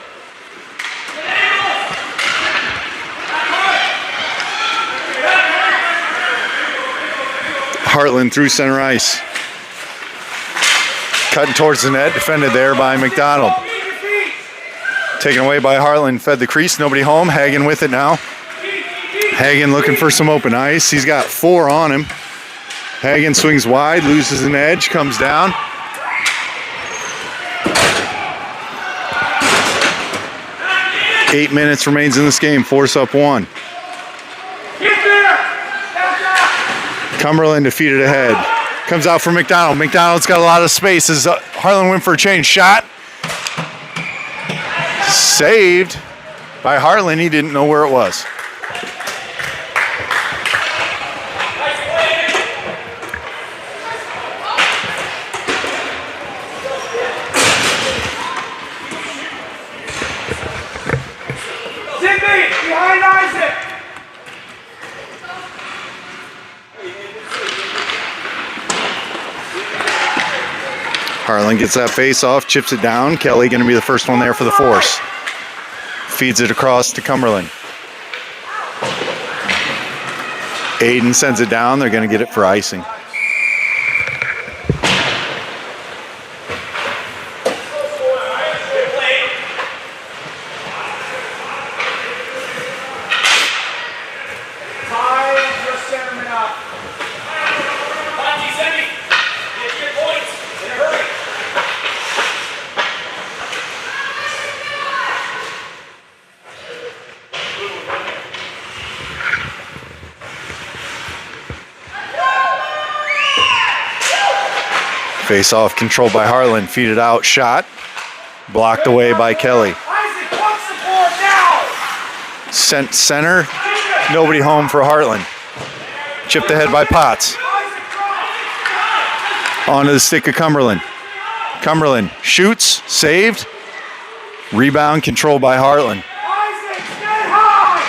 Speaker 1: Hartland through center ice. Cutting towards the net, defended there by McDonald. Taken away by Hartland, fed the crease, nobody home. Hagen with it now. Hagen looking for some open ice. He's got 4 on him. Hagen swings wide, loses an edge, comes down. Eight minutes remains in this game, Force up 1. Cumberland defeated ahead. Comes out for McDonald. McDonald's got a lot of space as Hartland went for a change. Shot. Saved by Hartland. He didn't know where it was.
Speaker 2: Sydney, behind Isaac.
Speaker 1: Hartland gets that face off, chips it down. Kelly going to be the first one there for the Force. Feeds it across to Cumberland. Aiden sends it down. They're going to get it for icing. Face off controlled by Hartland. Feed it out. Shot. Blocked away by Kelly.
Speaker 2: Isaac, punch the board now!
Speaker 1: Sent center. Nobody home for Hartland. Chipped ahead by Potts. Onto the stick of Cumberland. Cumberland shoots. Saved. Rebound controlled by Hartland.
Speaker 2: Isaac, stay high!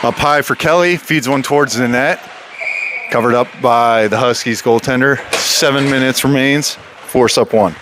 Speaker 1: Up high for Kelly. Feeds one towards the net. Covered up by the Huskies goaltender. 7 minutes remains. Force up one.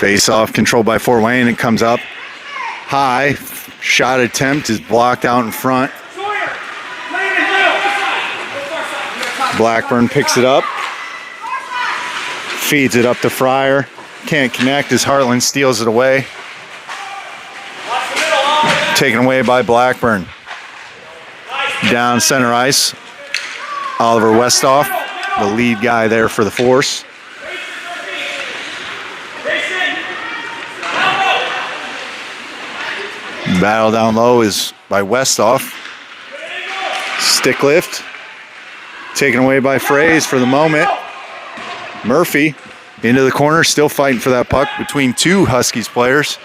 Speaker 1: Face off controlled by Fort Wayne. It comes up high. Shot attempt is blocked out in front. Blackburn picks it up. Feeds it up to Fryer. Can't connect as Hartland steals it away. Taken away by Blackburn. Down center ice. Oliver Westhoff, the lead guy there for the Force. Battle down low is by Westhoff. Stick lift. Taken away by Fraze for the moment. Murphy into the corner, still fighting for that puck between two Huskies players.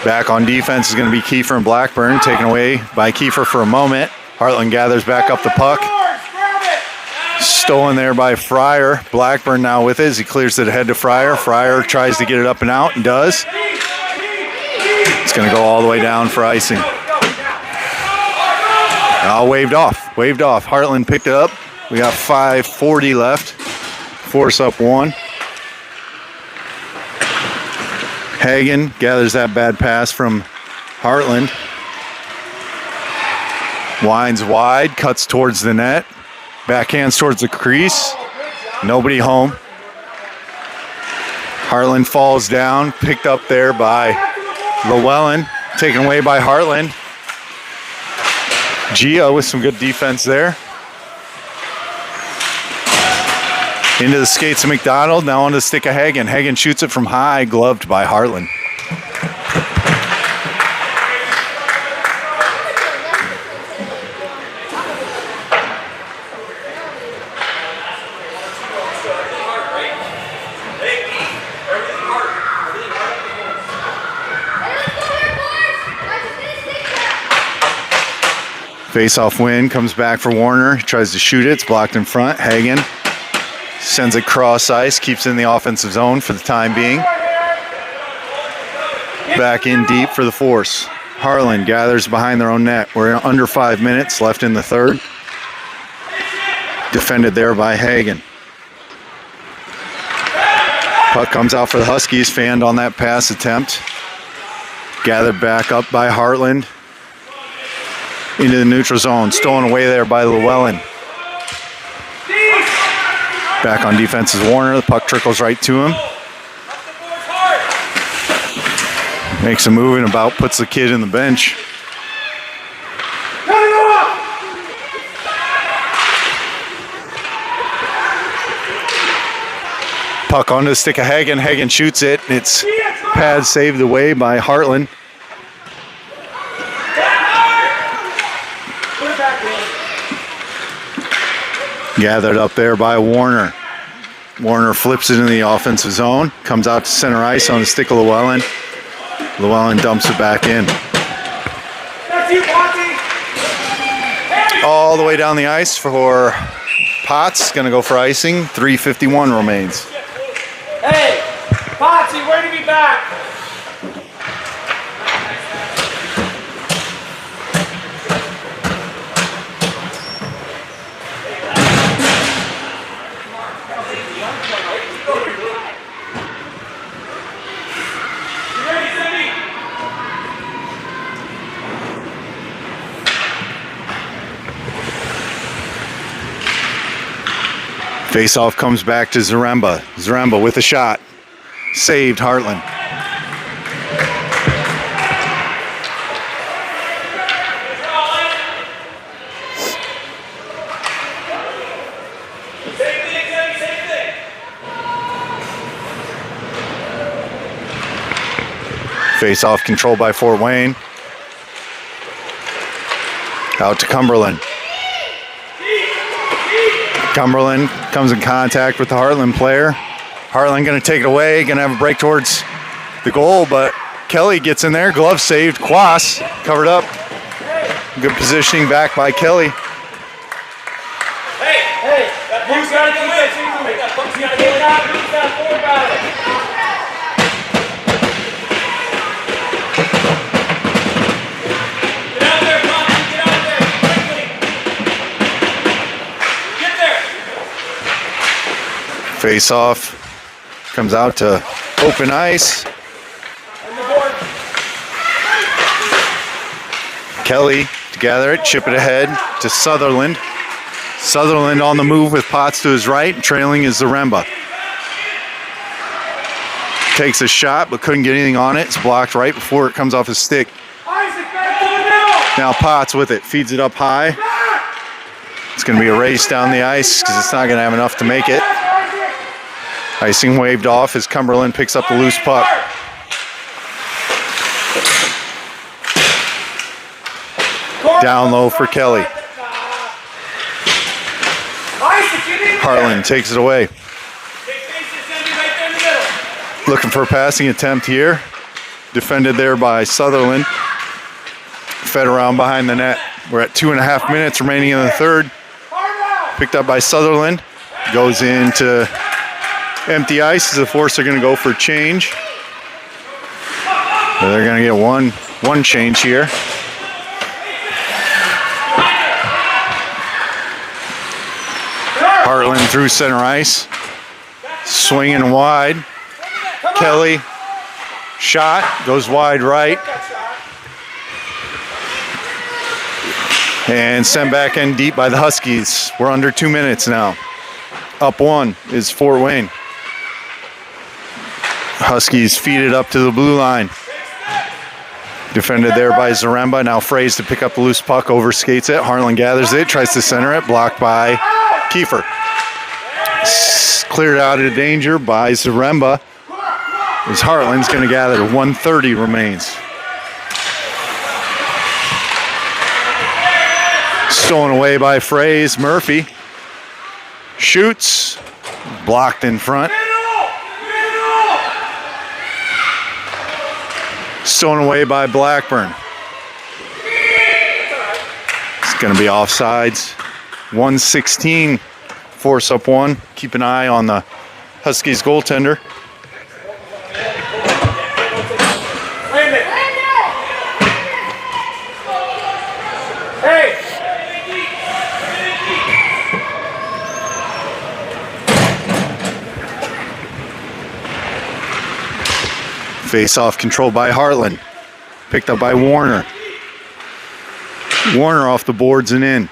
Speaker 1: Back on defense is going to be Kiefer and Blackburn, taken away by Kiefer for a moment. Hartland gathers back up the puck. Stolen there by Fryer. Blackburn now with it as he clears it ahead to Fryer. Fryer tries to get it up and out and does. It's going to go all the way down for icing. Oh, waved off. Waved off. Hartland picked it up. We got 5:40 left. Force up one. Hagen gathers that bad pass from Hartland. Winds wide, cuts towards the net. Backhands towards the crease. Nobody home. Hartland falls down, picked up there by Llewellyn, taken away by Hartland. Gia with some good defense there. Into the skates of McDonald, now on the stick of Hagen. Hagen shoots it from high, gloved by Hartland. Face-off win, comes back for Warner. He tries to shoot it, it's blocked in front. Hagen sends it cross ice, keeps it in the offensive zone for the time being. Back in deep for the Force. Hartland gathers behind their own net. We're under 5 minutes left in the third. Defended there by Hagen. Puck comes out for the Huskies, fanned on that pass attempt. Gathered back up by Hartland. Into the neutral zone, stolen away there by Llewellyn. Back on defense is Warner. The puck trickles right to him. Makes a move and about puts the kid in the bench. Puck onto the stick of Hagen. Hagen shoots it. It's pad saved away by Hartland. Gathered up there by Warner. Warner flips it in the offensive zone. Comes out to center ice on the stick of Llewellyn. Llewellyn dumps it back in. All the way down the ice for Potts. Going to go for icing. 3:51 remains.
Speaker 2: Hey, Potsy, where to be back?
Speaker 1: Face-off comes back to Zaremba. Zaremba with a shot. Saved Hartland. Face-off controlled by Fort Wayne. Out to Cumberland. Cumberland comes in contact with the Hartland player. Hartland going to take it away, going to have a break towards the goal, but Kelly gets in there. Glove saved. Quas covered up. Good positioning back by Kelly.
Speaker 2: Hey, that puck's got to keep it. That puck's got to get out. Lose that forward battle. Get out there, Puck. Get out there. Quickly. Get there.
Speaker 1: Face off. Comes out to open ice.
Speaker 2: On the board.
Speaker 1: Kelly to gather it, chip it ahead to Sutherland. Sutherland on the move with Potts to his right, trailing is Zaremba. Takes a shot, but couldn't get anything on it. It's blocked right before it comes off his stick.
Speaker 2: Isaac, back to the middle.
Speaker 1: Now Potts with it, feeds it up high. It's going to be a race down the ice because it's not going to have enough to make it. Icing waved off as Cumberland picks up the loose puck. Down low for Kelly. Hartland takes it away. Looking for a passing attempt here. Defended there by Sutherland. Fed around behind the net. We're at 2.5 minutes remaining in the third. Picked up by Sutherland. Goes into empty ice as the Force are going to go for change. So they're going to get one change here. Hartland through center ice. Swinging wide. Kelly. Shot. Goes wide right. And sent back in deep by the Huskies. We're under 2 minutes now. Up one is Fort Wayne. Huskies feed it up to the blue line. Defended there by Zaremba. Now Fraze to pick up the loose puck. Overskates it. Hartland gathers it. Tries to center it. Blocked by Kiefer. Cleared out of danger by Zaremba. As Hartland's going to gather. 1:30 remains. Stolen away by Fraze. Murphy shoots. Blocked in front. Stolen away by Blackburn. It's going to be offsides. 1:16. Force up one. Keep an eye on the Huskies goaltender. Face-off controlled by Hartland. Picked up by Warner. Warner off the boards and in.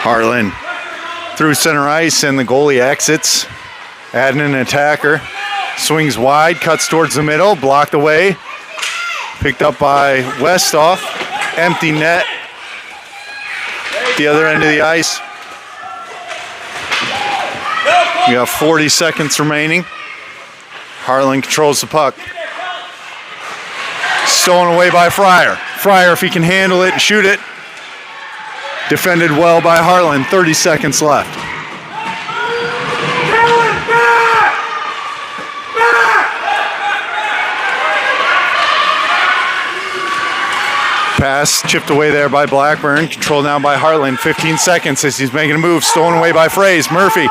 Speaker 1: Hartland through center ice and the goalie exits. Adding an attacker. Swings wide, cuts towards the middle, blocked away. Picked up by Westoff. Empty net. The other end of the ice. We have 40 seconds remaining. Hartland controls the puck. Stolen away by Fryer. Fryer, if he can handle it and shoot it. Defended well by Hartland. 30 seconds left. Pass chipped away there by Blackburn. Controlled now by Hartland. 15 seconds as he's making a move. Stolen away by Fraze. Murphy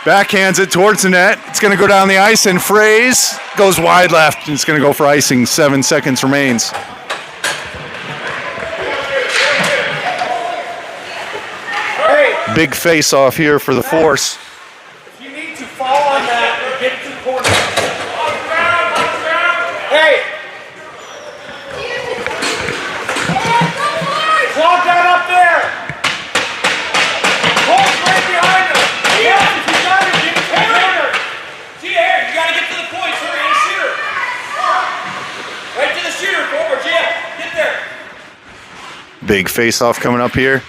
Speaker 1: backhands it towards the net. It's going to go down the ice, and Fraze goes wide left. And it's going to go for icing. 7 seconds remains. Big face-off here for the Force.
Speaker 2: If you need to fall on that and get to the corner. Hey!
Speaker 1: Big face-off coming up here.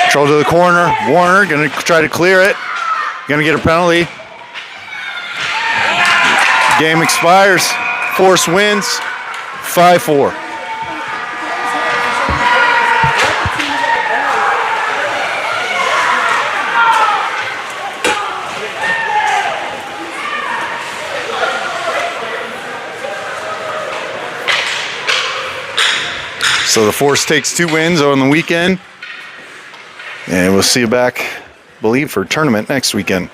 Speaker 1: Control to the corner. Warner gonna try to clear it. Gonna get a penalty. Game expires. Force wins. 5-4. So the Force takes 2 wins on the weekend. And we'll see you back, I believe, for tournament next weekend.